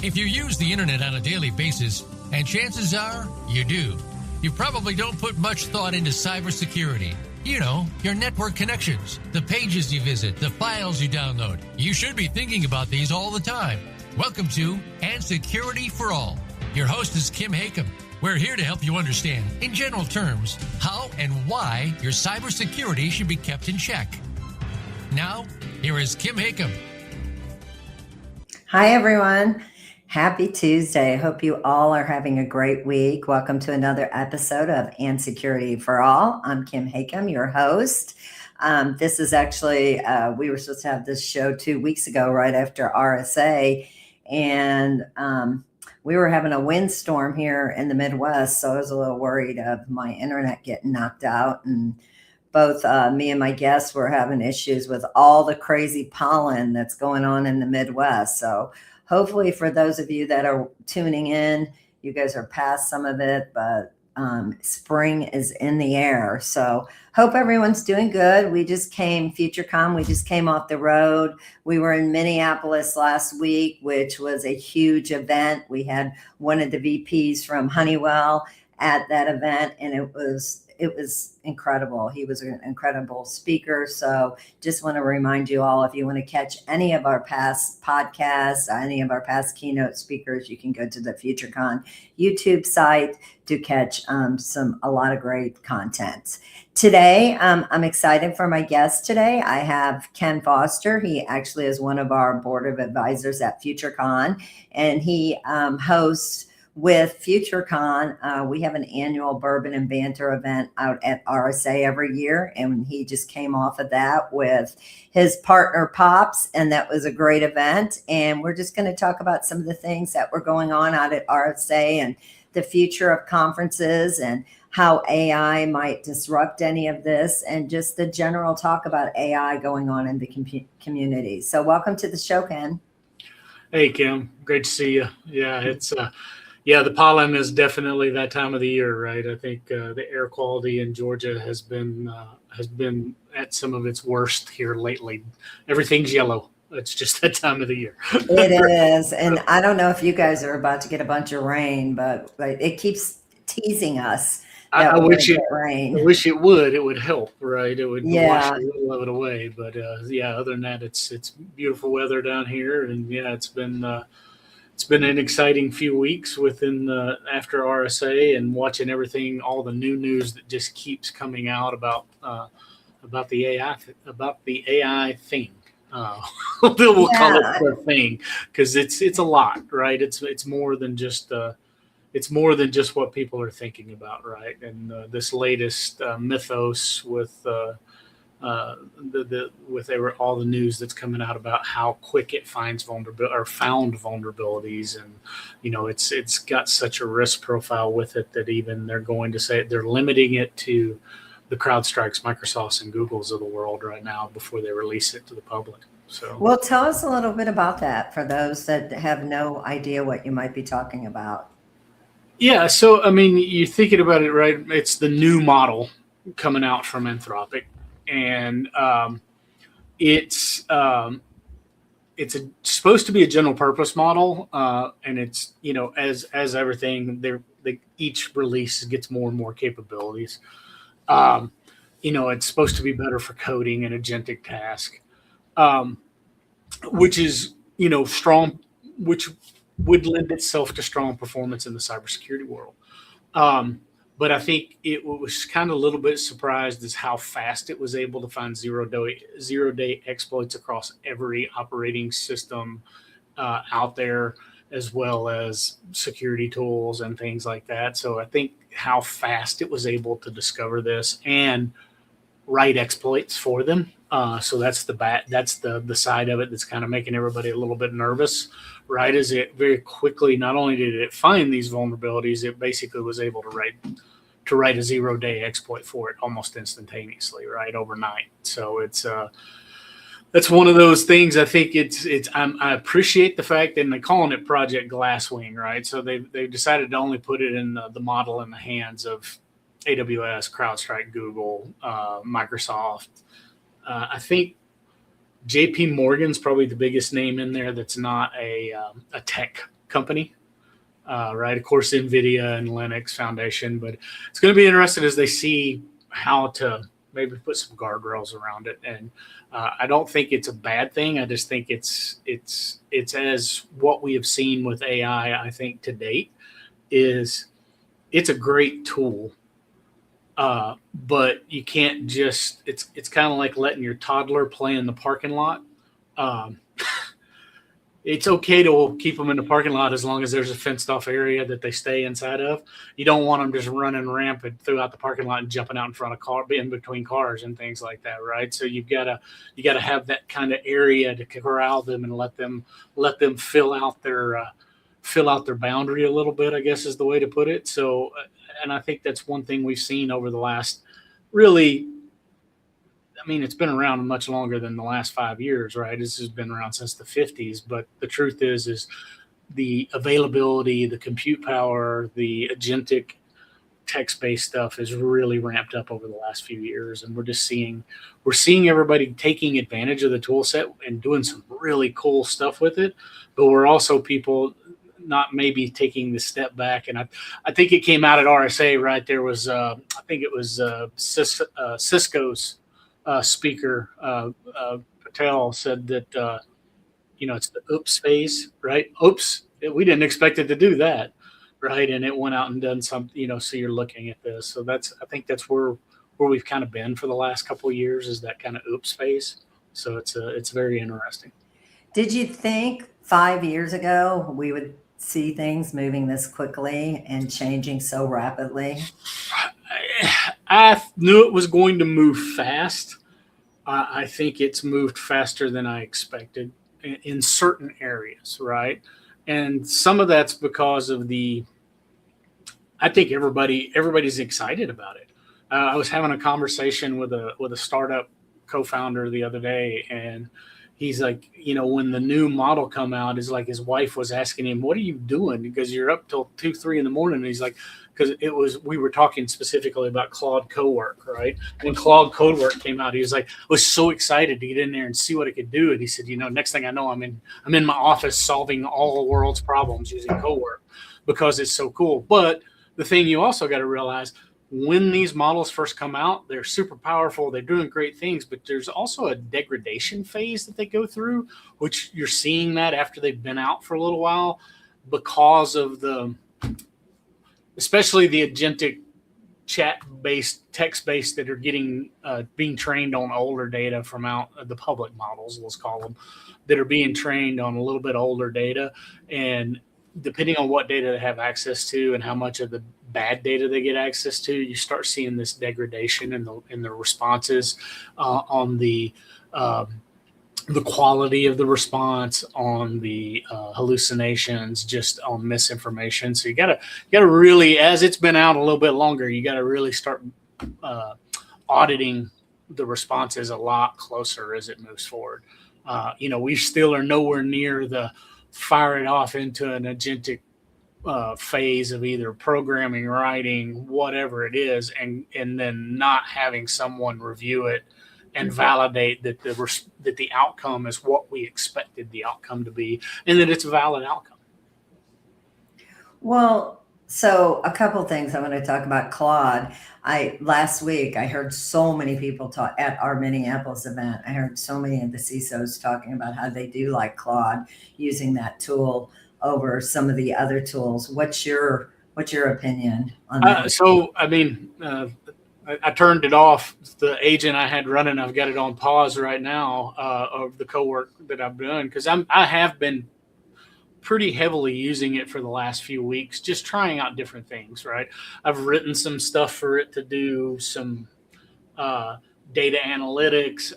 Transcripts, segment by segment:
If you use the internet on a daily basis, and chances are you do, you probably don't put much thought into cybersecurity. You know, your network connections, the pages you visit, the files you download. You should be thinking about these all the time. Welcome to And Security for All. Your host is Kim Hakim. We're here to help you understand, in general terms, how and why your cybersecurity should be kept in check. Now, here is Kim Hakim. Hi, everyone. Happy Tuesday. I hope you all are having a great week. Welcome to another episode of And Security for All. I'm Kim Hakim, your host. This is actually, we were supposed to have this show 2 weeks ago, right after RSA. And we were having a windstorm here in the Midwest. So I was a little worried of my internet getting knocked out. And both me and my guests were having issues with all the crazy pollen that's going on in the Midwest. So hopefully for those of you that are tuning in, you guys are past some of it, but spring is in the air. So hope everyone's doing good. We just came, FutureCon, we just came off the road. We were in Minneapolis last week, which was a huge event. We had one of the VPs from Honeywell at that event, and it was incredible. He was an incredible speaker. So just want to remind you all, if you want to catch any of our past podcasts, any of our past keynote speakers, you can go to the FutureCon YouTube site to catch a lot of great content. Today, I'm excited for my guest today. I have Ken Foster. He actually is one of our board of advisors at FutureCon, and he hosts with FutureCon. We have an annual Bourbon and Banter event out at RSA every year, and he just came off of that with his partner Pops, and that was a great event. And we're just going to talk about some of the things that were going on out at RSA and the future of conferences and how AI might disrupt any of this, and just the general talk about AI going on in the community. So welcome to the show, Ken. Hey, Kim. Great to see you. Yeah, it's the pollen is definitely that time of the year, right? I think the air quality in Georgia has been at some of its worst here lately. Everything's yellow. It's just that time of the year. It is. And I don't know if you guys are about to get a bunch of rain, but it keeps teasing us. I wish it would. It would help, right? It would wash a little of it away. But other than that, it's beautiful weather down here, and it's been an exciting few weeks after RSA, and watching everything, all the new news that just keeps coming out about the AI thing. We'll call it the thing, because it's a lot, right? It's more than just what people are thinking about, right? And this latest mythos with all the news that's coming out about how quick it finds found vulnerabilities, and it's got such a risk profile with it that even they're going to say they're limiting it to the CrowdStrikes, Microsofts, and Googles of the world right now before they release it to the public. So, well, tell us a little bit about that for those that have no idea what you might be talking about. Yeah, so I mean, you're thinking about it, right? It's the new model coming out from Anthropic. And it's supposed to be a general purpose model, and it's as everything, each release gets more and more capabilities. It's supposed to be better for coding and agentic task, which is strong, which would lend itself to strong performance in the cybersecurity world. But I think it was kind of a little bit surprised as how fast it was able to find zero-day exploits across every operating system out there, as well as security tools and things like that. So I think how fast it was able to discover this and write exploits for them. So that's the side of it that's kind of making everybody a little bit nervous, right? Is it very quickly, not only did it find these vulnerabilities, it basically was able to write a zero-day exploit for it almost instantaneously, right, overnight. So that's one of those things. I think I appreciate the fact that they're calling it Project Glasswing, right? So they've decided to only put it in the model in the hands of AWS, CrowdStrike, Google, Microsoft. I think JP Morgan's probably the biggest name in there that's not a tech company, right? Of course, NVIDIA and Linux Foundation, but it's going to be interesting as they see how to maybe put some guardrails around it. And I don't think it's a bad thing. I just think it's as what we have seen with AI, I think to date, is it's a great tool. But you can't just, it's kind of like letting your toddler play in the parking lot. It's okay to keep them in the parking lot as long as there's a fenced off area that they stay inside of. You don't want them just running rampant throughout the parking lot and jumping out in front of in between cars and things like that, right? So you gotta have that kind of area to corral them and let them fill out their boundary a little bit, I guess is the way to put it. So, and I think that's one thing we've seen over the last really, I mean, it's been around much longer than the last 5 years, right? This has been around since the 50s. But the truth is the availability, the compute power, the agentic text-based stuff has really ramped up over the last few years. And we're seeing everybody taking advantage of the tool set and doing some really cool stuff with it. But we're also people not maybe taking the step back. And I think it came out at RSA, right? There was, I think it was Cisco's speaker, Patel, said that, it's the oops phase, right? Oops, we didn't expect it to do that, right? And it went out and done something, so you're looking at this. So I think that's where we've kind of been for the last couple of years, is that kind of oops phase. So it's very interesting. Did you think 5 years ago we would see things moving this quickly and changing so rapidly? I knew it was going to move fast. I think it's moved faster than I expected in certain areas, right? And some of that's because of I think everybody's excited about it. I was having a conversation with a startup co-founder the other day, and he's like, when the new model come out, is like his wife was asking him, "What are you doing?" Because you're up till 2-3 in the morning. And he's like, because we were talking specifically about Claude Cowork, right? When Claude Cowork came out, he was like, I was so excited to get in there and see what it could do. And he said, next thing I know, I'm in my office solving all the world's problems using Cowork because it's so cool. But the thing you also got to realize, when these models first come out, they're super powerful. They're doing great things, but there's also a degradation phase that they go through, which you're seeing that after they've been out for a little while, because of especially the agentic chat-based, text-based that are being trained on older data from out the public models, let's call them, that are being trained on a little bit older data. And depending on what data they have access to and how much of the bad data they get access to, you start seeing this degradation in the responses, on the quality of the response, on the hallucinations, just on misinformation. So you gotta really, as it's been out a little bit longer, you gotta really start auditing the responses a lot closer as it moves forward. We still are nowhere near the fire it off into an agentic phase of either programming, writing, whatever it is, and then not having someone review it and validate that the outcome is what we expected the outcome to be, and that it's a valid outcome. Well, so a couple things I want to talk about Claude. Last week I heard so many people talk at our Minneapolis event. I heard so many of the CISOs talking about how they do like Claude, using that tool over some of the other tools. What's your opinion on that? I turned it off. The agent I had running, I've got it on pause right now, of the Cowork that I've done, because I have been pretty heavily using it for the last few weeks, just trying out different things, right? I've written some stuff for it to do some data analytics,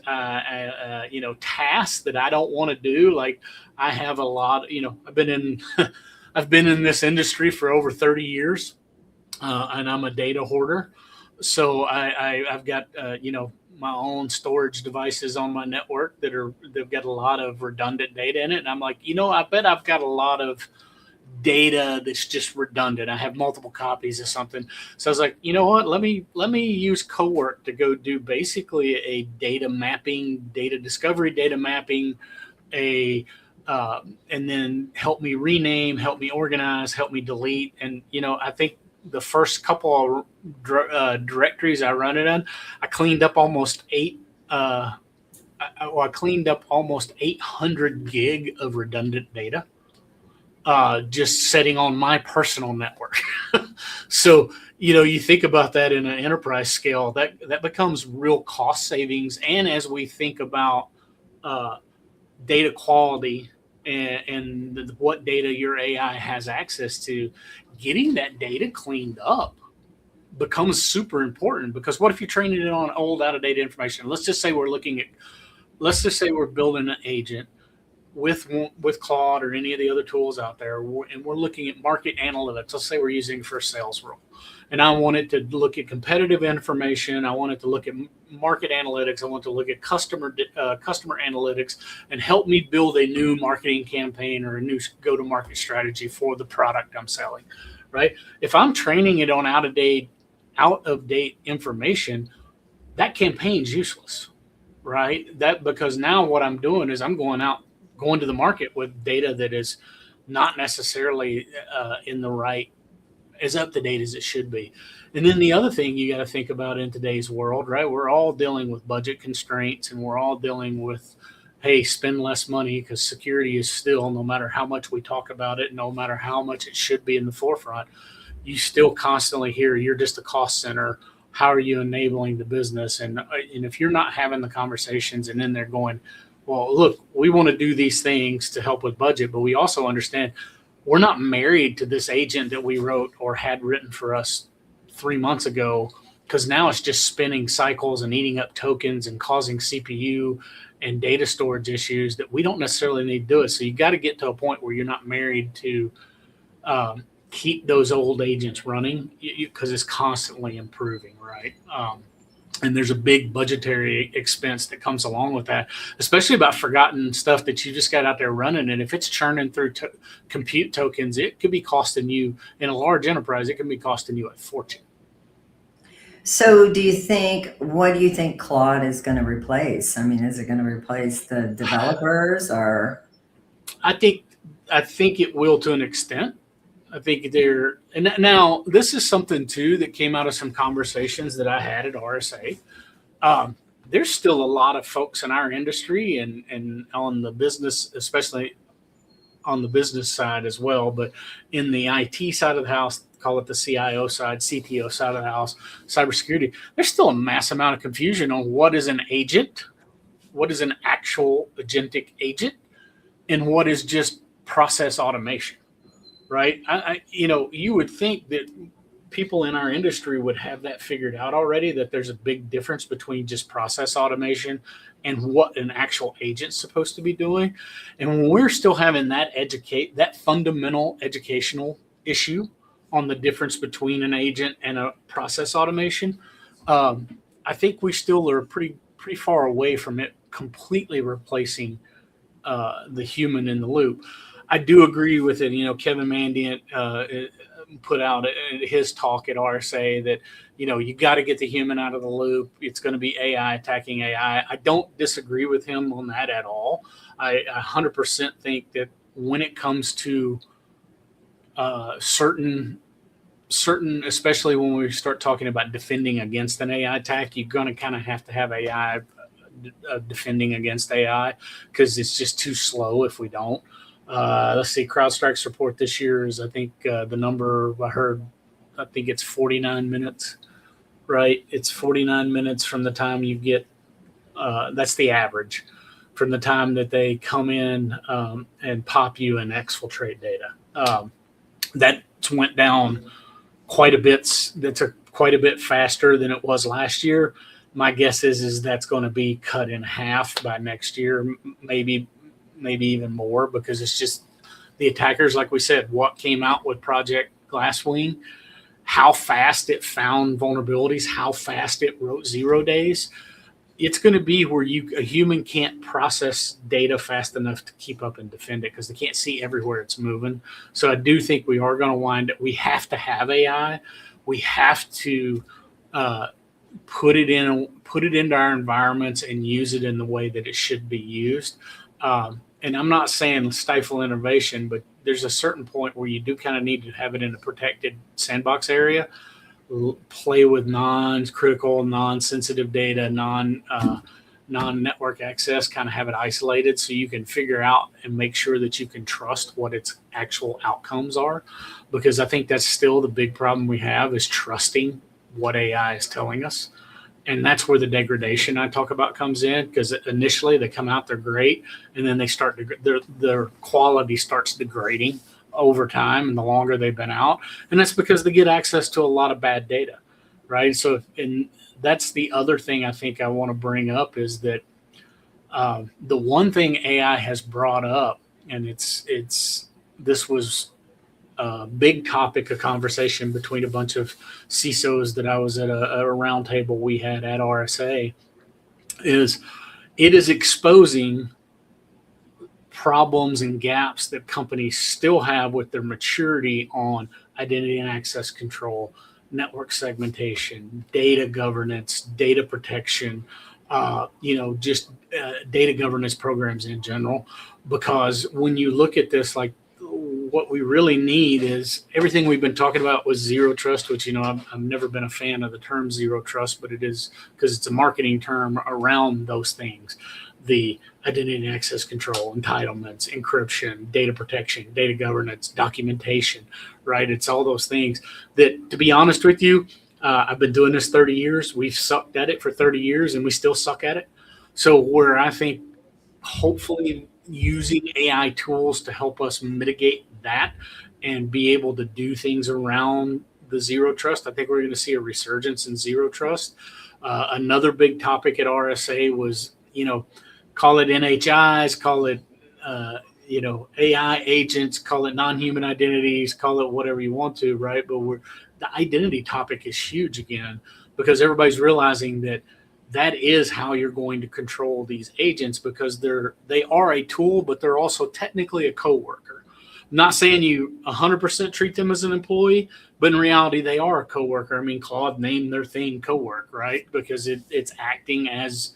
tasks that I don't want to do. Like, I have a lot, I've been in this industry for over 30 years, and I'm a data hoarder. So I've got, my own storage devices on my network they've got a lot of redundant data in it. And I'm like, I bet I've got a lot of data that's just redundant. I have multiple copies of something. So I was like, you know what, let me use Cowork to go do basically a data mapping, data discovery, data mapping, a and then help me rename, help me organize, help me delete. And, I think the first couple of directories I run it on, I cleaned up almost I cleaned up almost 800 gig of redundant data, just setting on my personal network. So, you think about that in an enterprise scale, that becomes real cost savings. And as we think about data quality and what data your AI has access to, getting that data cleaned up becomes super important. Because what if you're training it on old, out of date information? Let's just say we're building an agent with Claude or any of the other tools out there, and we're looking at market analytics. Let's say we're using it for a sales role, and I want it to look at competitive information. I want it to look at market analytics. I want to look at customer analytics and help me build a new marketing campaign or a new go-to-market strategy for the product I'm selling. Right? If I'm training it on out of date information, that campaign's useless. Right? Because now what I'm doing is I'm going to the market with data that is not necessarily as up to date as it should be. And then the other thing you got to think about in today's world, right? We're all dealing with budget constraints, and we're all dealing with, hey, spend less money, because security is still, no matter how much we talk about it, no matter how much it should be in the forefront, you still constantly hear you're just a cost center. How are you enabling the business? And if you're not having the conversations and then they're going, well, look, we want to do these things to help with budget, but we also understand we're not married to this agent that we wrote or had written for us 3 months ago, because now it's just spinning cycles and eating up tokens and causing CPU and data storage issues that we don't necessarily need to do it. So you got to get to a point where you're not married to keep those old agents running, because it's constantly improving, right? And there's a big budgetary expense that comes along with that, especially about forgotten stuff that you just got out there running. And if it's churning through compute tokens, it could be costing you, in a large enterprise, it can be costing you a fortune. So what do you think Claude is going to replace? I mean, is it going to replace the developers, or? I think it will, to an extent. I think and now this is something too that came out of some conversations that I had at RSA. There's still a lot of folks in our industry and on the business, especially on the business side as well, but in the IT side of the house, call it the CIO side, CTO side of the house, cybersecurity, there's still a mass amount of confusion on what is an agent, what is an actual agentic agent, and what is just process automation. Right. You would think that people in our industry would have that figured out already, that there's a big difference between just process automation and what an actual agent's supposed to be doing. And when we're still having that fundamental educational issue on the difference between an agent and a process automation, I think we still are pretty far away from it completely replacing the human in the loop. I do agree with it. Kevin Mandiant put out his talk at RSA that, you got to get the human out of the loop. It's going to be AI attacking AI. I don't disagree with him on that at all. I 100% think that when it comes to certain, especially when we start talking about defending against an AI attack, you're going to kind of have to have AI defending against AI, because it's just too slow if we don't. Let's see, CrowdStrike's report this year is, I think, the number I heard, I think it's 49 minutes, right? It's 49 minutes from the time you get, that's the average, from the time that they come in and pop you and exfiltrate data. That went down quite a bit. That's quite a bit faster than it was last year. My guess is that's going to be cut in half by next year, maybe even more, because it's just the attackers, like we said, what came out with Project Glasswing, how fast it found vulnerabilities, how fast it wrote 0 days. It's going to be where a human can't process data fast enough to keep up and defend it, because they can't see everywhere it's moving. So I do think we are going to we have to have AI. We have to put it into our environments and use it in the way that it should be used. and I'm not saying stifle innovation, but there's a certain point where you do kind of need to have it in a protected sandbox area, play with non-critical, non-sensitive data, non-network access, kind of have it isolated so you can figure out and make sure that you can trust what its actual outcomes are. Because I think that's still the big problem we have, is trusting what AI is telling us. And that's where the degradation I talk about comes in, because initially they come out, they're great, and then they start to, their quality starts degrading over time and the longer they've been out. And that's because they get access to a lot of bad data, right? So, and that's the other thing I think I want to bring up, is that the one thing AI has brought up, and this was a big topic of conversation between a bunch of CISOs that I was at a round table we had at RSA, is it is exposing problems and gaps that companies still have with their maturity on identity and access control, network segmentation, data governance, data protection, data governance programs in general. Because when you look at this, like, what we really need is everything we've been talking about with zero trust, which, I've never been a fan of the term zero trust, but it is because it's a marketing term around those things: the identity and access control, entitlements, encryption, data protection, data governance, documentation, right? It's all those things that, to be honest with you, I've been doing this 30 years. We've sucked at it for 30 years and we still suck at it. So where I think hopefully using AI tools to help us mitigate that and be able to do things around the zero trust, I think we're going to see a resurgence in zero trust. Another big topic at RSA was, call it NHIs, call it, AI agents, call it non-human identities, call it whatever you want to, right? But the identity topic is huge again, because everybody's realizing that is how you're going to control these agents, because they are a tool, but they're also technically a coworker. I'm not saying you 100% treat them as an employee, but in reality, they are a coworker. I mean, Claude named their thing cowork, right? Because it's acting as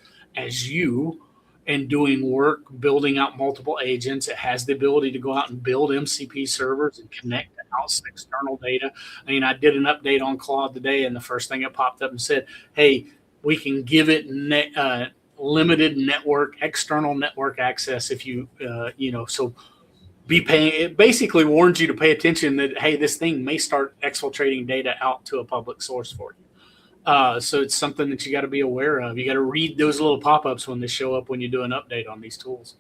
you and doing work, building out multiple agents. It has the ability to go out and build MCP servers and connect to outside external data. I mean, I did an update on Claude today, and the first thing it popped up and said, hey, we can give it limited external network access if you, so be paying. It basically warns you to pay attention that, hey, this thing may start exfiltrating data out to a public source for you. So it's something that you got to be aware of. You got to read those little pop-ups when they show up when you do an update on these tools.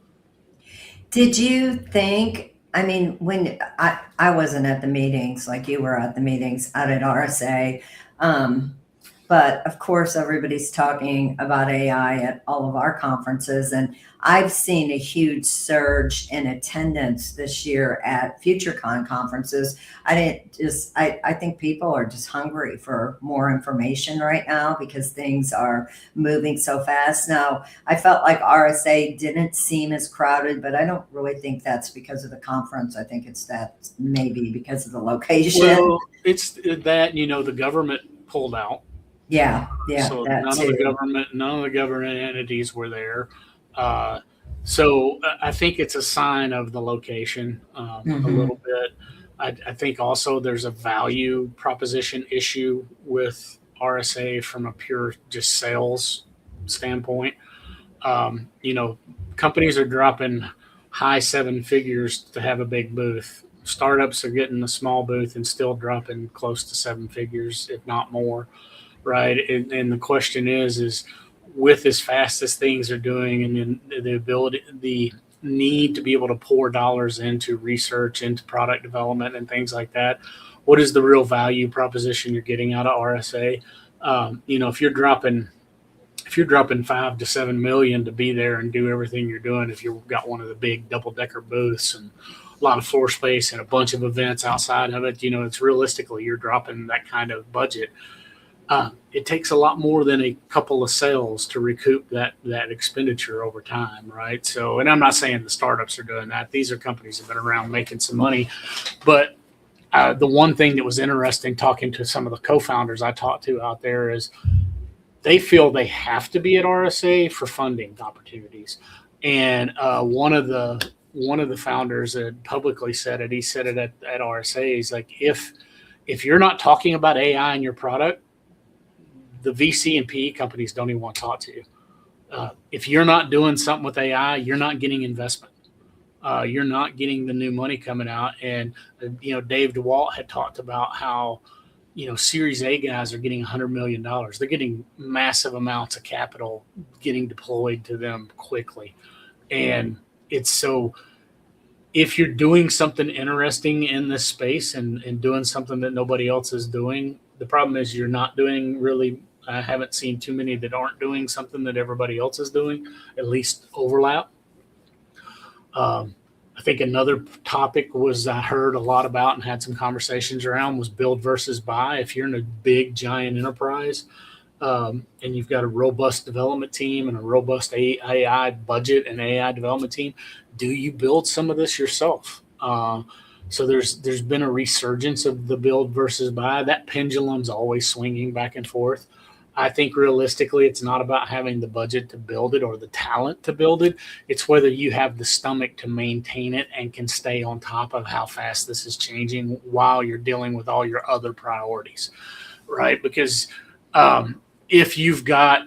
Did you think, when I wasn't at the meetings like you were at the meetings out at RSA, but of course, everybody's talking about AI at all of our conferences. And I've seen a huge surge in attendance this year at FutureCon conferences. I think people are just hungry for more information right now because things are moving so fast. Now, I felt like RSA didn't seem as crowded, but I don't really think that's because of the conference. I think it's that maybe because of the location. Well, it's that, the government pulled out. Yeah. So none of the government entities were there. So I think it's a sign of the location a little bit. I think also there's a value proposition issue with RSA from a pure just sales standpoint. Companies are dropping high seven figures to have a big booth. Startups are getting a small booth and still dropping close to seven figures, if not more. Right. And the question is with as fast as things are doing, and then the need to be able to pour dollars into research, into product development and things like that, what is the real value proposition you're getting out of RSA? If you're dropping 5 to 7 million to be there and do everything you're doing, if you've got one of the big double-decker booths and a lot of floor space and a bunch of events outside of it, it's realistically you're dropping that kind of budget. It takes a lot more than a couple of sales to recoup that expenditure over time, right? So, and I'm not saying the startups are doing that. These are companies that have been around making some money. But the one thing that was interesting talking to some of the co-founders I talked to out there is they feel they have to be at RSA for funding opportunities. And one of the founders had publicly said it. He said it at RSA. He's like, if you're not talking about AI in your product, the VC and PE companies don't even want to talk to you. If you're not doing something with AI, you're not getting investment. You're not getting the new money coming out. And Dave DeWalt had talked about how Series A guys are getting $100 million. They're getting massive amounts of capital getting deployed to them quickly. And it's so, if you're doing something interesting in this space and doing something that nobody else is doing, the problem is you're not doing really. I haven't seen too many that aren't doing something that everybody else is doing, at least overlap. I think another topic I heard a lot about and had some conversations around was build versus buy. If you're in a big, giant enterprise and you've got a robust development team and a robust AI budget and AI development team, do you build some of this yourself? So there's been a resurgence of the build versus buy. That pendulum's always swinging back and forth. I think realistically, it's not about having the budget to build it or the talent to build it. It's whether you have the stomach to maintain it and can stay on top of how fast this is changing while you're dealing with all your other priorities, right? Because if you've got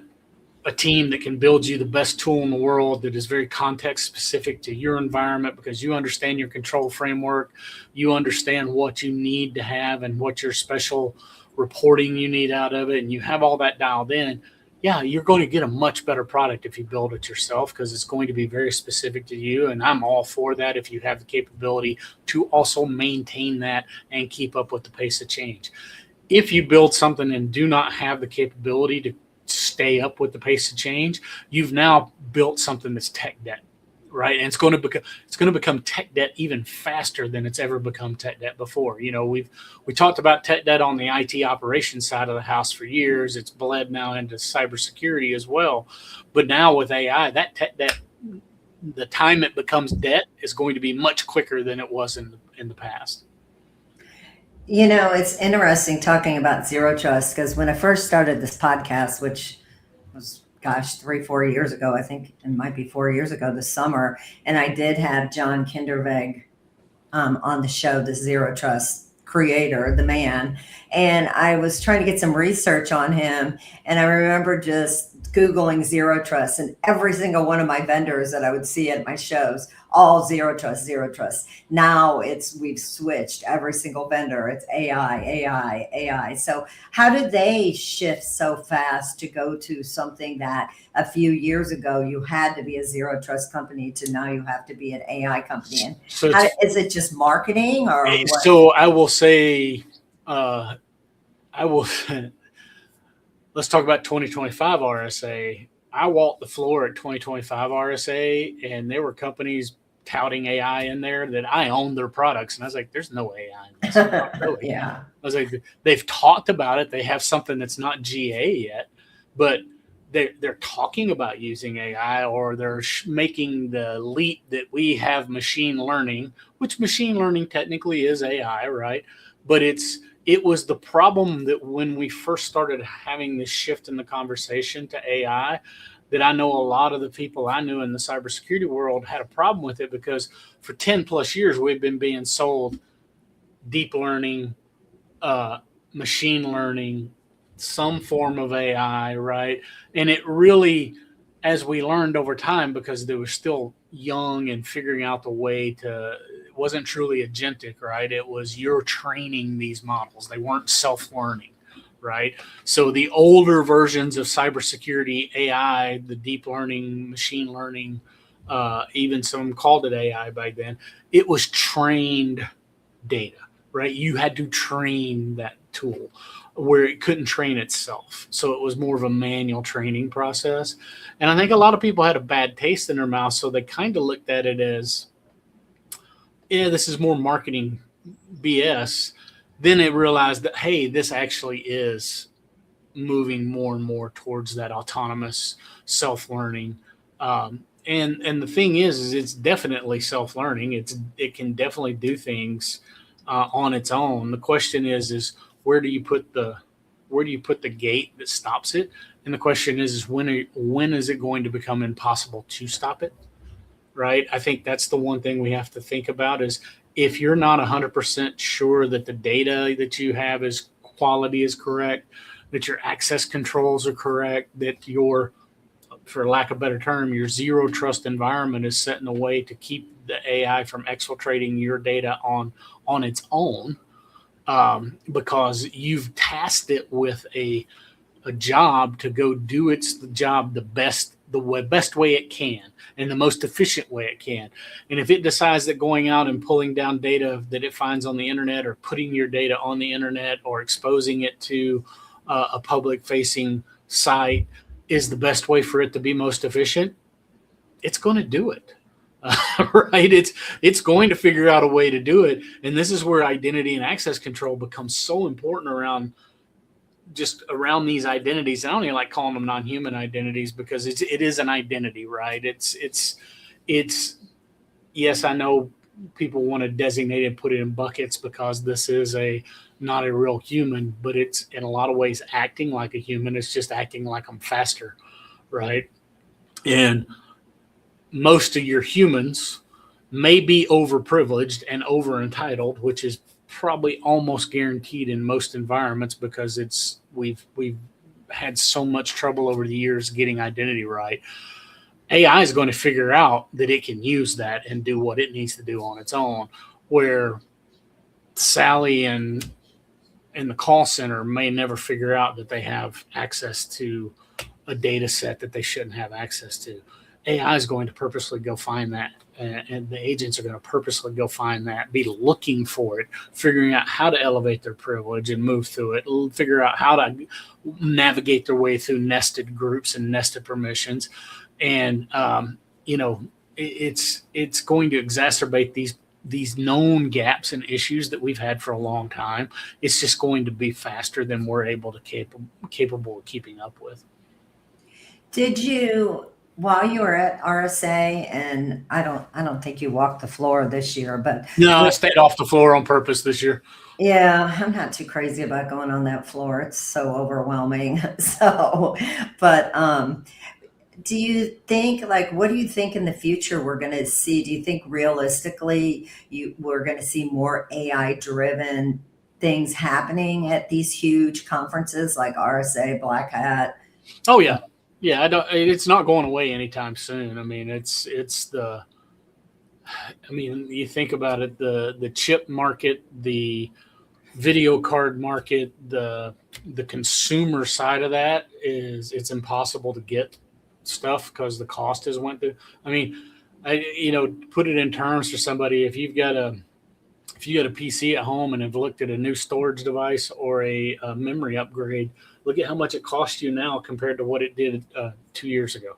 a team that can build you the best tool in the world that is very context specific to your environment because you understand your control framework, you understand what you need to have and what your special reporting you need out of it, and you have all that dialed in, yeah, you're going to get a much better product if you build it yourself because it's going to be very specific to you. And I'm all for that if you have the capability to also maintain that and keep up with the pace of change. If you build something and do not have the capability to stay up with the pace of change, you've now built something that's tech debt, right? And it's going to become tech debt even faster than it's ever become tech debt before. We talked about tech debt on the IT operations side of the house for years. It's bled now into cybersecurity as well. But now with AI, that tech debt, the time it becomes debt is going to be much quicker than it was in the past. It's interesting talking about zero trust because when I first started this podcast, which was 3-4 years ago, I think it might be 4 years ago this summer. And I did have John Kinderveg on the show, the zero trust creator, the man. And I was trying to get some research on him. And I remember just Googling zero trust, and every single one of my vendors that I would see at my shows, all zero trust, zero trust. Now we've switched every single vendor. It's AI. So how did they shift so fast to go to something that a few years ago you had to be a zero trust company to now you have to be an AI company? And so is it just marketing or what? So I will say, let's talk about 2025 RSA. I walked the floor at 2025 RSA, and there were companies touting AI in there that I own their products. And I was like, there's no AI in this. Really. Yeah. I was like, they've talked about it. They have something that's not GA yet, but they're talking about using AI, or they're making the leap that we have machine learning, which machine learning technically is AI, right? But it was the problem that when we first started having this shift in the conversation to AI, that I know a lot of the people I knew in the cybersecurity world had a problem with it, because for 10 plus years, we've been being sold deep learning, machine learning, some form of AI, right? And it really, as we learned over time, because they were still young and figuring out the way to, it wasn't truly agentic, right? It was you're training these models. They weren't self-learning, right? So the older versions of cybersecurity AI, the deep learning, machine learning, even some called it AI back then, it was trained data, right? You had to train that tool where it couldn't train itself. So it was more of a manual training process. And I think a lot of people had a bad taste in their mouth. So they kind of looked at it as, yeah, this is more marketing BS. Then they realized that, hey, this actually is moving more and more towards that autonomous self-learning. And the thing is it's definitely self-learning. It can definitely do things on its own. The question is where do you put the gate that stops it? And the question is when is it going to become impossible to stop it? right? I think that's the one thing we have to think about is if you're not 100% sure that the data that you have is quality is correct, that your access controls are correct, that your, for lack of a better term, your zero trust environment is set in a way to keep the AI from exfiltrating your data on its own, because you've tasked it with a job to go do its job the best way it can and the most efficient way it can. And if it decides that going out and pulling down data that it finds on the internet, or putting your data on the internet, or exposing it to a public facing site is the best way for it to be most efficient, it's going to do it. Right? It's going to figure out a way to do it. And this is where identity and access control becomes so important around these identities. I don't even like calling them non-human identities, because it is an identity, right? It's yes, I know people want to designate and put it in buckets because this is not a real human, but it's in a lot of ways acting like a human. It's just acting like I'm faster, right? And most of your humans may be overprivileged and over entitled, which is probably almost guaranteed in most environments, because we've had so much trouble over the years getting identity right. AI is going to figure out that it can use that and do what it needs to do on its own, where Sally and the call center may never figure out that they have access to a data set that they shouldn't have access to. AI is going to purposely go find that, and the agents are going to purposely go find that, be looking for it, figuring out how to elevate their privilege and move through it, figure out how to navigate their way through nested groups and nested permissions. And, it's going to exacerbate these known gaps and issues that we've had for a long time. It's just going to be faster than we're able to capable of keeping up with. Did you, while you were at RSA, and I don't think you walked the floor this year, but no, I stayed off the floor on purpose this year. Yeah, I'm not too crazy about going on that floor. It's so overwhelming. So, but do you think, what do you think in the future we're going to see? Do you think realistically we're going to see more AI driven things happening at these huge conferences like RSA, Black Hat? Oh yeah. Yeah. It's not going away anytime soon. I mean, you think about it, the chip market, the video card market, the consumer side of that it's impossible to get stuff because the cost has went through. I mean, put it in terms for somebody, if you got a PC at home and have looked at a new storage device or a memory upgrade, look at how much it costs you now compared to what it did 2 years ago,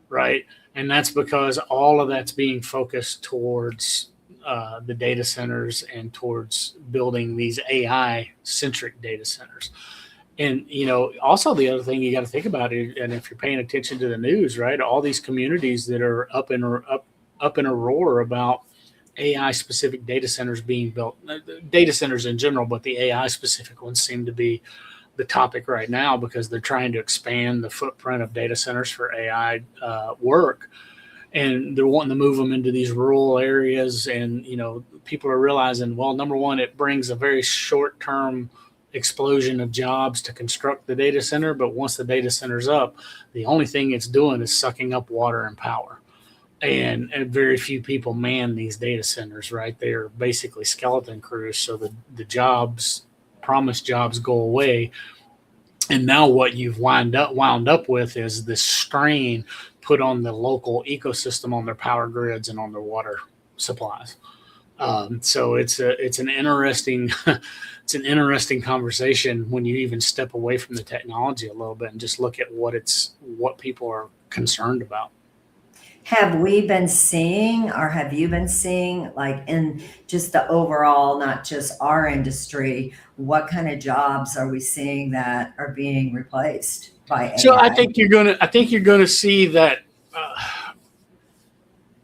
right? And that's because all of that's being focused towards the data centers and towards building these AI-centric data centers. And, also the other thing you got to think about it, and if you're paying attention to the news, right, all these communities that are up in a roar about AI-specific data centers being built, data centers in general, but the AI-specific ones seem to be the topic right now because they're trying to expand the footprint of data centers for AI work. And they're wanting to move them into these rural areas. And, people are realizing, well, number one, it brings a very short-term explosion of jobs to construct the data center. But once the data center's up, the only thing it's doing is sucking up water and power. And very few people man these data centers, right? They are basically skeleton crews. So the promised jobs go away. And now what you've wound up with is this strain put on the local ecosystem, on their power grids and on their water supplies. So it's an interesting conversation when you even step away from the technology a little bit and just look at what people are concerned about. Have we been seeing, or have you been seeing, in just the overall, not just our industry, what kind of jobs are we seeing that are being replaced by AI? So I think you're gonna see that.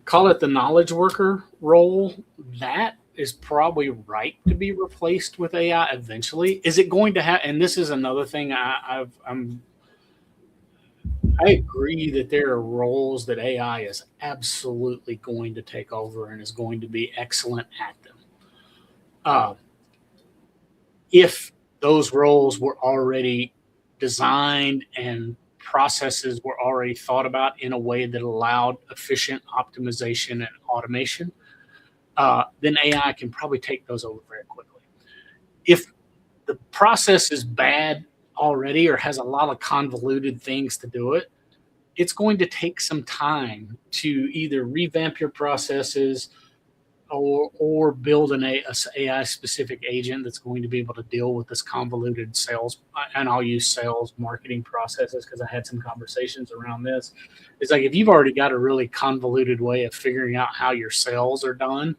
Call it the knowledge worker role. That is probably right to be replaced with AI eventually. Is it going to have? And this is another thing I I agree that there are roles that AI is absolutely going to take over and is going to be excellent at them. Uh, if those roles were already designed and processes were already thought about in a way that allowed efficient optimization and automation, then AI can probably take those over very quickly. If the process is bad already or has a lot of convoluted things to do it, it's going to take some time to either revamp your processes or build an AI specific agent that's going to be able to deal with this convoluted sales. And I'll use sales marketing processes because I had some conversations around this. It's like if you've already got a really convoluted way of figuring out how your sales are done,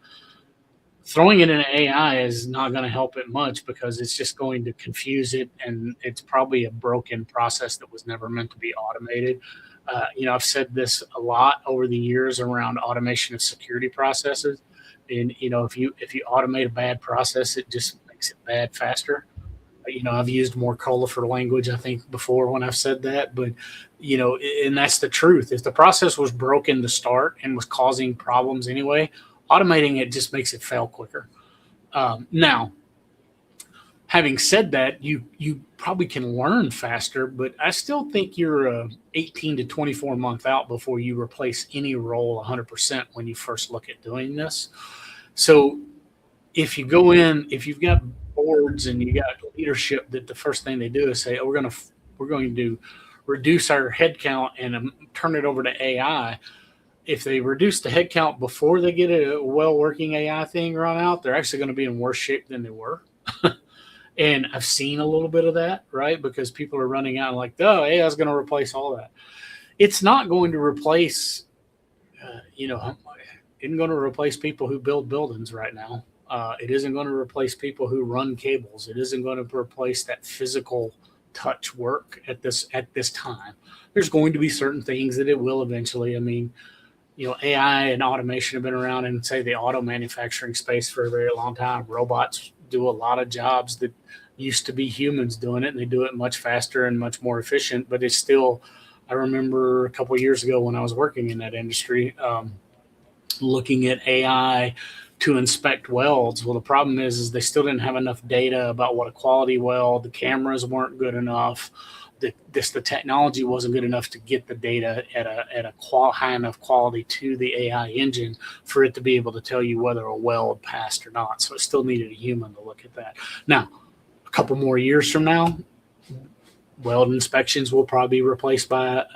throwing it in AI is not going to help it much because it's just going to confuse it, and it's probably a broken process that was never meant to be automated. I've said this a lot over the years around automation of security processes, and if you automate a bad process, it just makes it bad faster. I've used more colorful language, I think, before when I've said that, but and that's the truth. If the process was broken to start and was causing problems anyway, automating it just makes it fail quicker. Now, having said that, you probably can learn faster, but I still think you're 18 to 24 months out before you replace any role 100% when you first look at doing this. So if you go in, if you've got boards and you got leadership that the first thing they do is say, oh, we're going to reduce our headcount and turn it over to AI. If they reduce the headcount before they get a well-working AI thing run out, they're actually going to be in worse shape than they were. And I've seen a little bit of that, right? Because people are running out and like, oh, AI is going to replace all that. It's not going to replace, isn't going to replace people who build buildings right now. It isn't going to replace people who run cables. It isn't going to replace that physical touch work at this time. There's going to be certain things that it will eventually. I mean, AI and automation have been around in, say, the auto manufacturing space for a very long time. Robots do a lot of jobs that used to be humans doing it, and they do it much faster and much more efficient. But it's still, I remember a couple of years ago when I was working in that industry, looking at AI to inspect welds. Well, the problem is they still didn't have enough data about what a quality weld. The cameras weren't good enough. The technology wasn't good enough to get the data at a high enough quality to the AI engine for it to be able to tell you whether a weld passed or not. So it still needed a human to look at that. Now, a couple more years from now, weld inspections will probably be replaced by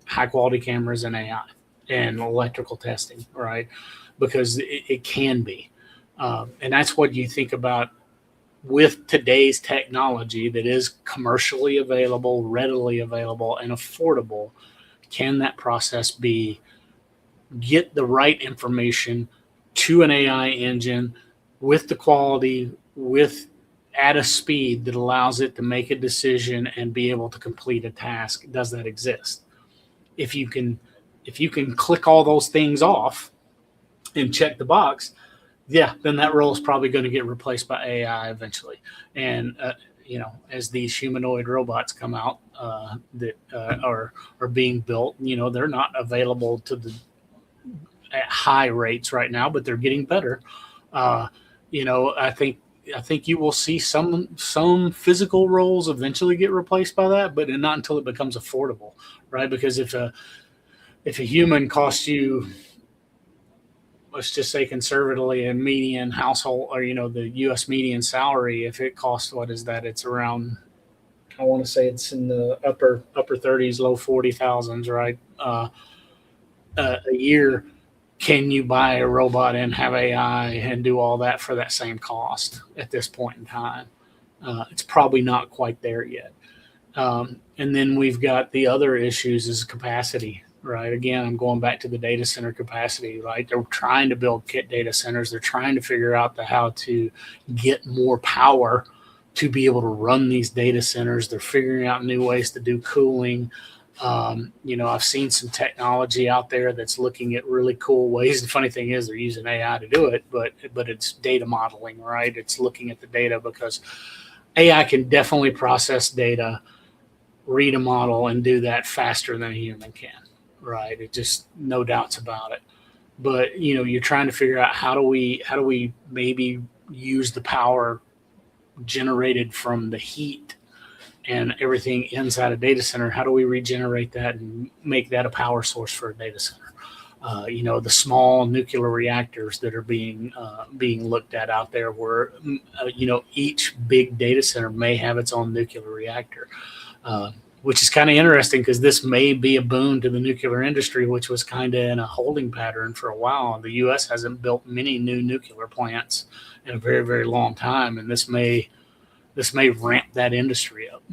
high quality cameras and AI and electrical testing, right? Because it can be. And that's what you think about with today's technology that is commercially available, readily available, and affordable. Can that process get the right information to an AI engine with the quality, at a speed that allows it to make a decision and be able to complete a task? Does that exist? If you can click all those things off and check the box, then that role is probably going to get replaced by AI eventually. And as these humanoid robots come out that are being built, they're not available at high rates right now, but they're getting better. I think you will see some physical roles eventually get replaced by that, but not until it becomes affordable, right? Because if a human costs you, let's just say conservatively, a median household, or the U.S. median salary, if it costs, what is that? It's around, I want to say it's in the upper 30s, low 40,000s, right? A year. Can you buy a robot and have AI and do all that for that same cost at this point in time? It's probably not quite there yet. And then we've got the other issues is capacity. Right. Again, I'm going back to the data center capacity, right? They're trying to build kit data centers. They're trying to figure out how to get more power to be able to run these data centers. They're figuring out new ways to do cooling. I've seen some technology out there that's looking at really cool ways. The funny thing is they're using AI to do it, but it's data modeling, right? It's looking at the data because AI can definitely process data read a model and do that faster than a human can, right? It just, no doubts about it. But, you're trying to figure out how do we maybe use the power generated from the heat and everything inside a data center. How do we regenerate that and make that a power source for a data center? The small nuclear reactors that are being looked at out there, where each big data center may have its own nuclear reactor, which is kind of interesting because this may be a boon to the nuclear industry, which was kind of in a holding pattern for a while. The U.S. hasn't built many new nuclear plants in a very, very long time, and this may ramp that industry up.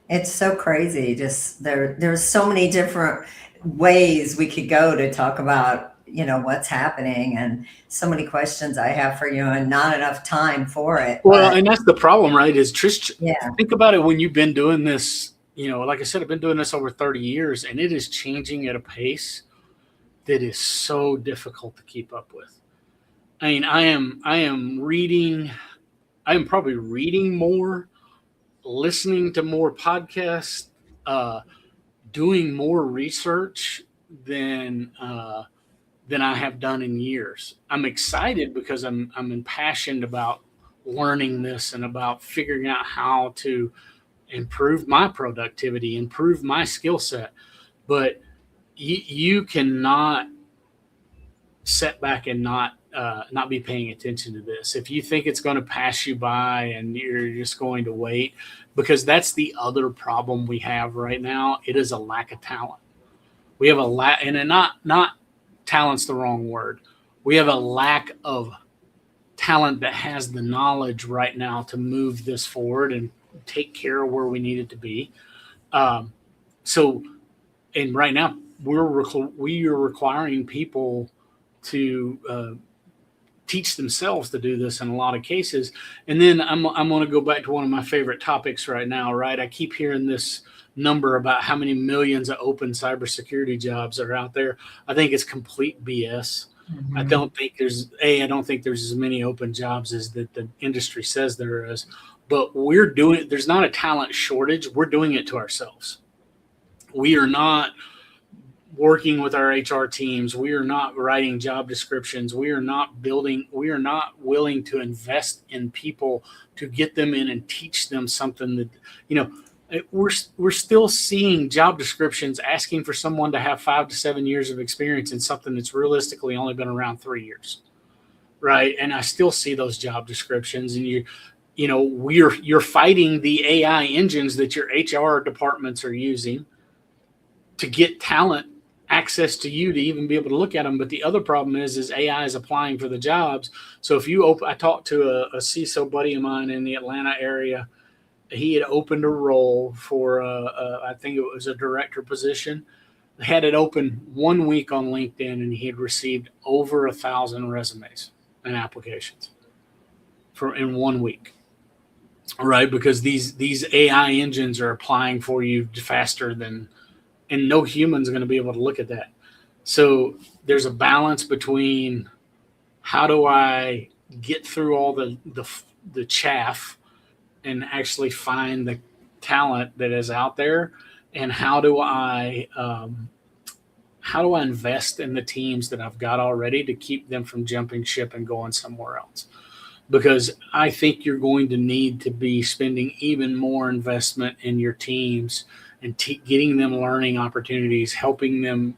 It's so crazy. Just there's so many different ways we could go to talk about, what's happening, and so many questions I have for you and not enough time for it. Well, and that's the problem, right? Is Trish, yeah. Think about it when you've been doing this, like I said, I've been doing this over 30 years, and it is changing at a pace that is so difficult to keep up with. I mean, I am probably reading more, listening to more podcasts, doing more research than I have done in years. I'm excited because I'm impassioned about learning this and about figuring out how to improve my productivity, improve my skill set. But you cannot sit back and not be paying attention to this. If you think it's going to pass you by and you're just going to wait, because that's the other problem we have right now. It is a lack of talent. We have a lack, and not talent's the wrong word. We have a lack of talent that has the knowledge right now to move this forward and take care of where we need it to be. And right now we are requiring people to teach themselves to do this in a lot of cases. And then I'm going to go back to one of my favorite topics right now, right? I keep hearing this number about how many millions of open cybersecurity jobs are out there. I think it's complete BS. Mm-hmm. I don't think there's as many open jobs as that the industry says there is, but there's not a talent shortage. We're doing it to ourselves. We are not working with our HR teams. We are not writing job descriptions. We are not willing to invest in people to get them in and teach them something that, we're still seeing job descriptions asking for someone to have 5 to 7 years of experience in something that's realistically only been around 3 years. Right. And I still see those job descriptions, and you're fighting the AI engines that your HR departments are using to get talent access to you to even be able to look at them. But the other problem is AI is applying for the jobs. So if I talked to a CISO buddy of mine in the Atlanta area. He had opened a role for I think it was a director position. Had it open 1 week on LinkedIn, and he had received over 1,000 resumes and applications in 1 week. Right, because these AI engines are applying for you faster and no human's going to be able to look at that. So there's a balance between how do I get through all the chaff and actually find the talent that is out there, and how do I invest in the teams that I've got already to keep them from jumping ship and going somewhere else? Because I think you're going to need to be spending even more investment in your teams and getting them learning opportunities, helping them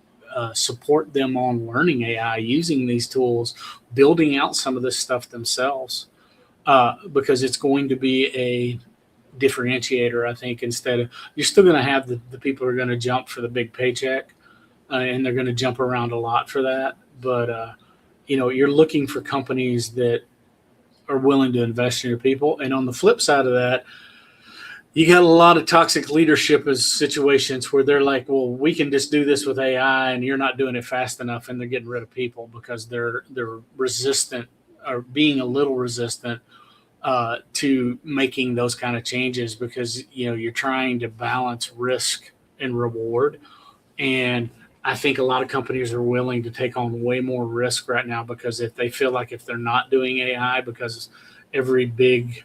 support them on learning AI, using these tools, building out some of this stuff themselves. Because it's going to be a differentiator, I think. Instead of, you're still going to have the people who are going to jump for the big paycheck, and they're going to jump around a lot for that. But, you're looking for companies that are willing to invest in your people. And on the flip side of that, you got a lot of toxic leadership as situations where they're like, well, we can just do this with AI and you're not doing it fast enough, and they're getting rid of people because they're resistant, or being a little resistant to making those kind of changes, because you're trying to balance risk and reward. And I think a lot of companies are willing to take on way more risk right now, because if they feel like if they're not doing AI, because every big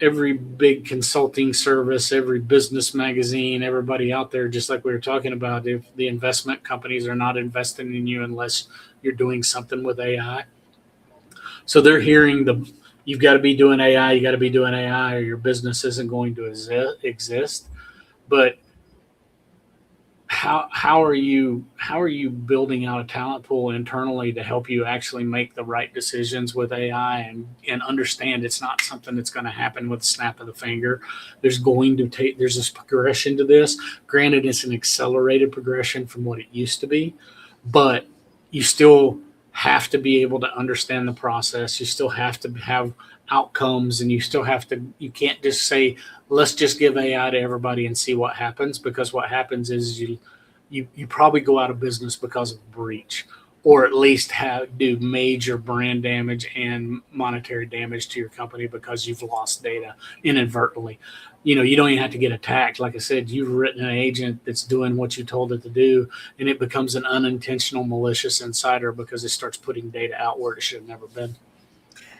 every big consulting service, every business magazine, everybody out there, just like we were talking about, if the investment companies are not investing in you unless you're doing something with AI. So they're hearing you've got to be doing AI, you got to be doing AI, or your business isn't going to exist. But how are you building out a talent pool internally to help you actually make the right decisions with AI and understand it's not something that's going to happen with a snap of the finger. There's this progression to this. Granted, it's an accelerated progression from what it used to be, but you still have to be able to understand the process. You still have to have outcomes, and you can't just say, let's just give AI to everybody and see what happens, because what happens is you probably go out of business because of breach, or at least do major brand damage and monetary damage to your company because you've lost data inadvertently. You don't even have to get attacked. Like I said, you've written an agent that's doing what you told it to do, and it becomes an unintentional malicious insider because it starts putting data out where it should have never been.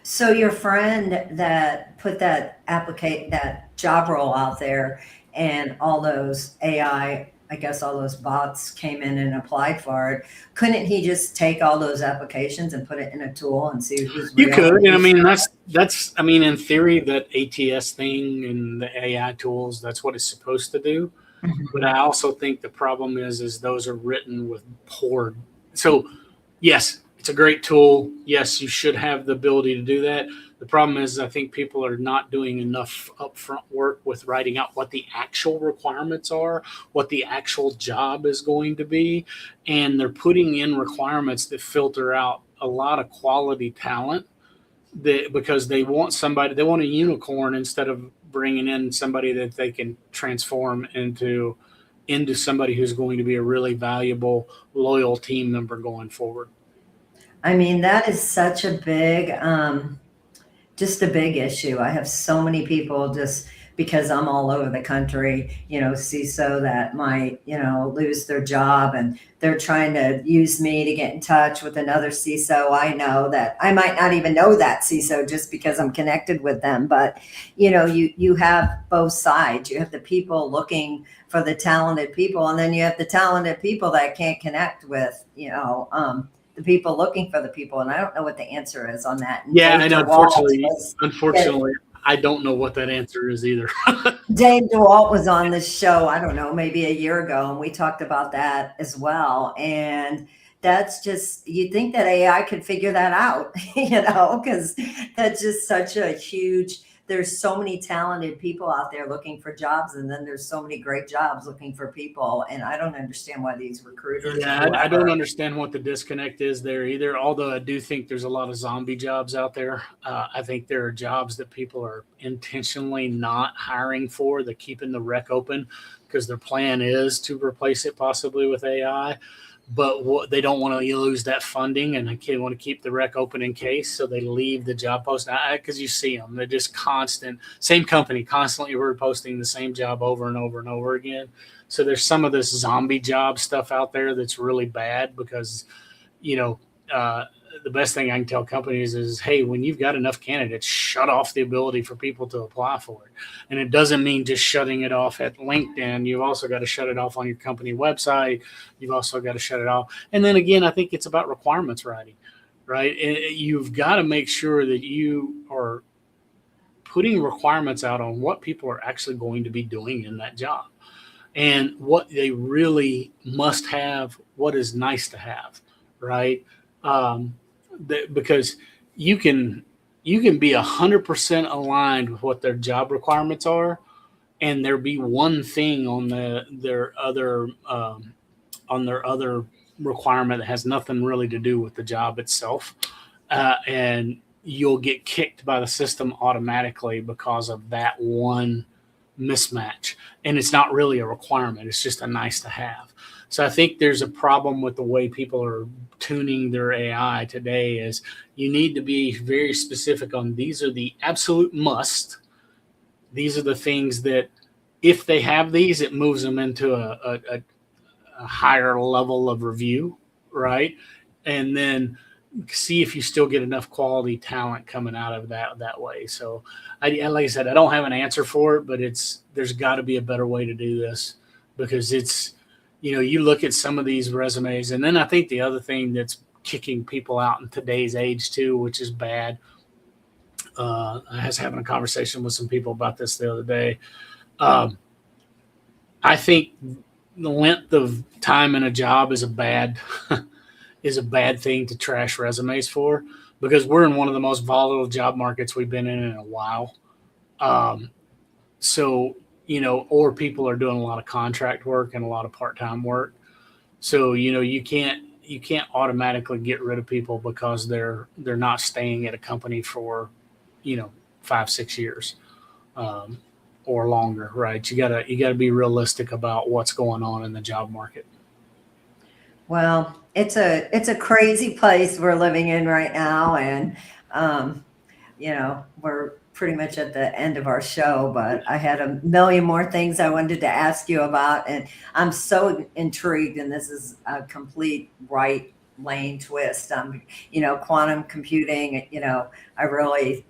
So your friend that put that job role out there, and all those AI, I guess all those bots came in and applied for it, couldn't he just take all those applications and put it in a tool and see who's real? You could, and I mean that's in theory, that ATS thing and the AI tools, that's what it's supposed to do. Mhm. But I also think the problem is those are written with poor. So yes, it's a great tool. Yes, you should have the ability to do that. The problem is I think people are not doing enough upfront work with writing out what the actual requirements are, what the actual job is going to be. And they're putting in requirements that filter out a lot of quality talent because they want a unicorn instead of bringing in somebody that they can transform into somebody who's going to be a really valuable, loyal team member going forward. I mean, that is such a big, just a big issue. I have so many people, just because I'm all over the country, CISO, that might, lose their job, and they're trying to use me to get in touch with another CISO. I know that I might not even know that CISO just because I'm connected with them. But, you have both sides. You have the people looking for the talented people, and then you have the talented people that can't connect with, the people looking for the people. And I don't know what the answer is on that. And yeah, Dave and DeWalt unfortunately, I don't know what that answer is either. Dave DeWalt was on this show, I don't know, maybe a year ago, and we talked about that as well. And that's just, you'd think that AI could figure that out, because that's just such a huge, there's so many talented people out there looking for jobs, and then there's so many great jobs looking for people. And I don't understand why these recruiters. Yeah, I don't understand what the disconnect is there either. Although I do think there's a lot of zombie jobs out there. I think there are jobs that people are intentionally not hiring for. They're keeping the rec open because their plan is to replace it possibly with AI. But they don't want to lose that funding, and they want to keep the rec open in case, so they leave the job post. Because you see them, they're just same company constantly reposting the same job over and over and over again. So there's some of this zombie job stuff out there that's really bad because, the best thing I can tell companies is, hey, when you've got enough candidates, shut off the ability for people to apply for it. And it doesn't mean just shutting it off at LinkedIn. You've also got to shut it off on your company website. You've also got to shut it off. And then again, I think it's about requirements writing, right? And you've got to make sure that you are putting requirements out on what people are actually going to be doing in that job and what they really must have, what is nice to have, right? Because you can be 100% aligned with what their job requirements are, and there be one thing on their other requirement that has nothing really to do with the job itself, and you'll get kicked by the system automatically because of that one mismatch. And it's not really a requirement; it's just a nice to have. So I think there's a problem with the way people are tuning their AI today. Is you need to be very specific on these are the absolute must. These are the things that if they have these, it moves them into a higher level of review, right? And then see if you still get enough quality talent coming out of that way. So like I said, I don't have an answer for it, but there's got to be a better way to do this, because you look at some of these resumes. And then I think the other thing that's kicking people out in today's age too, which is bad. I was having a conversation with some people about this the other day. I think the length of time in a job is a bad thing to trash resumes for, because we're in one of the most volatile job markets we've been in a while. Or people are doing a lot of contract work and a lot of part-time work. So, you can't automatically get rid of people because they're not staying at a company for, 5-6 years, or longer, right? You gotta be realistic about what's going on in the job market. Well, it's a crazy place we're living in right now, and we're pretty much at the end of our show, but I had a million more things I wanted to ask you about, and I'm so intrigued, and this is a complete right lane twist. Quantum computing, I really,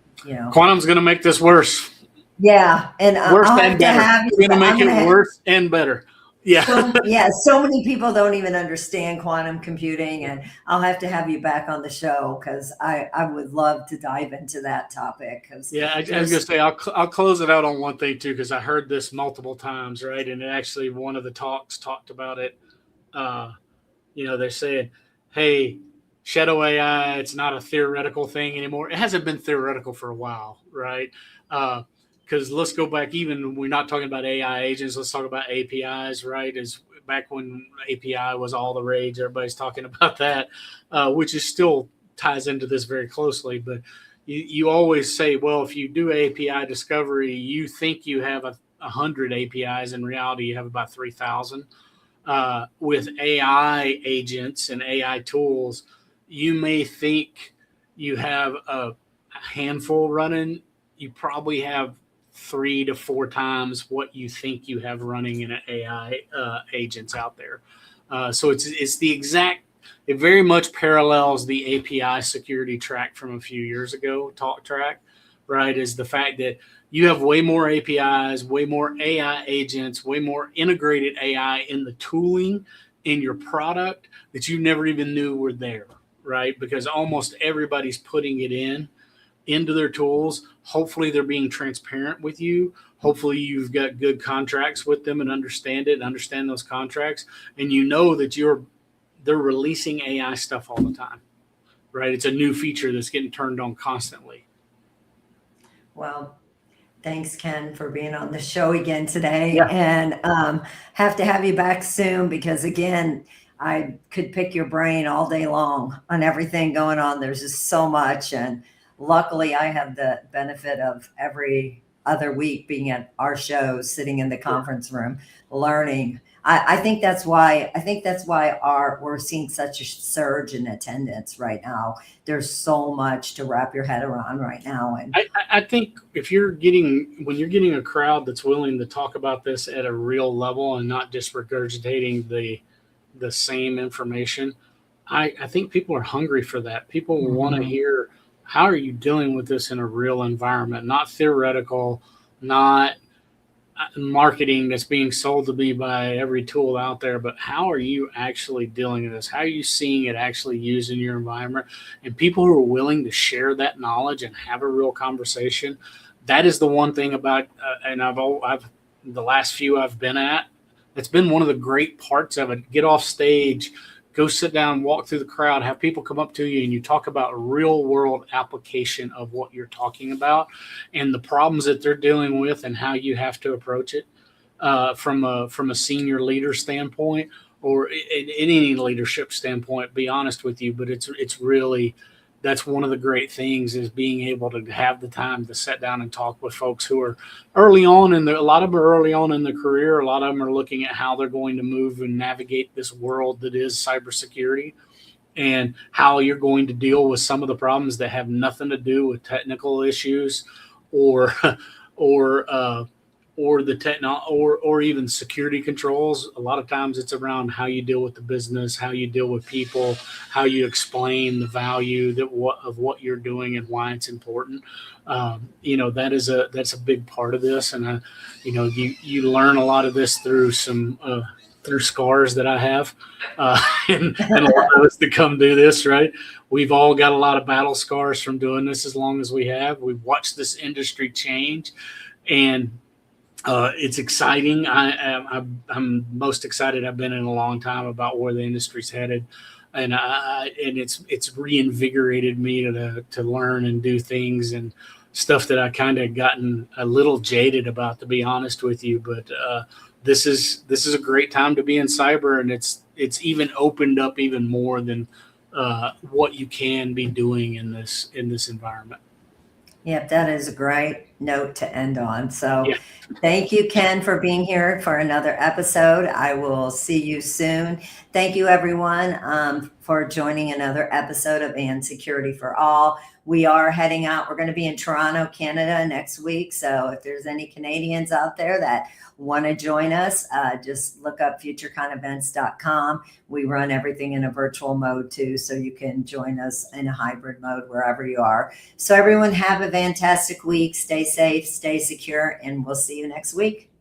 Quantum's going to make this worse. Yeah, and worse I'll and have to better. have you. We're going to make it worse and better. Yeah. So many people don't even understand quantum computing, and I'll have to have you back on the show, because I would love to dive into that topic. I was going to say, I'll close it out on one thing too, because I heard this multiple times, right? And actually one of the talks talked about it. They're saying, hey, shadow AI, it's not a theoretical thing anymore. It hasn't been theoretical for a while, right? Because let's go back, even we're not talking about AI agents, let's talk about APIs, right? As back when API was all the rage, everybody's talking about that, which is still ties into this very closely. But you always say, well, if you do API discovery, you think you have 100 APIs. In reality, you have about 3,000. With AI agents and AI tools, you may think you have a handful running. You probably have 3 to 4 times what you think you have running in an AI agents out there. So it's the exact. It very much parallels the API security track from a few years ago, talk track, right? Is the fact that you have way more APIs, way more AI agents, way more integrated AI in the tooling in your product that you never even knew were there, right? Because almost everybody's putting it into their tools. Hopefully they're being transparent with you. Hopefully you've got good contracts with them and understand those contracts. And that they're releasing AI stuff all the time, right? It's a new feature that's getting turned on constantly. Well, thanks, Ken, for being on the show again today. Yeah. And have to have you back soon, because, again, I could pick your brain all day long on everything going on. There's just so much. And luckily, I have the benefit of every other week being at our shows, sitting in the conference room, learning. I think that's why we're seeing such a surge in attendance right now. There's so much to wrap your head around right now. And I think when you're getting a crowd that's willing to talk about this at a real level and not just regurgitating the same information, I think people are hungry for that. People want to hear, how are you dealing with this in a real environment, not theoretical, not marketing that's being sold to me by every tool out there, but how are you actually dealing with this? How are you seeing it actually used in your environment? And people who are willing to share that knowledge and have a real conversation, that is the one thing about, and I've the last few I've been at, it's been one of the great parts of it. Get off stage, go sit down, walk through the crowd, have people come up to you, and you talk about real world application of what you're talking about and the problems that they're dealing with and how you have to approach it from a senior leader standpoint or in any leadership standpoint, be honest with you. But it's really, that's one of the great things, is being able to have the time to sit down and talk with folks who are early on a lot of them are early on in their career. A lot of them are looking at how they're going to move and navigate this world that is cybersecurity, and how you're going to deal with some of the problems that have nothing to do with technical issues or or the or even security controls. A lot of times it's around how you deal with the business, how you deal with people, how you explain the value of what you're doing and why it's important. That's a big part of this. And you learn a lot of this through through scars that I have, and a lot of us that come do this, right? We've all got a lot of battle scars from doing this as long as we have. We've watched this industry change, and it's exciting. I'm most excited I've been in a long time about where the industry's headed, and it's reinvigorated me to learn and do things and stuff that I kind of gotten a little jaded about, to be honest with you. But this is a great time to be in cyber, and it's even opened up even more than what you can be doing in this environment. Yep, that is a great note to end on. So Yeah. Thank you, Ken, for being here for another episode. I will see you soon. Thank you, everyone, for joining another episode of And Security for All. We are heading out. We're going to be in Toronto, Canada next week. So if there's any Canadians out there that want to join us, just look up futureconevents.com. We run everything in a virtual mode too, so you can join us in a hybrid mode wherever you are. So everyone have a fantastic week. Stay safe, stay secure, and we'll see you next week.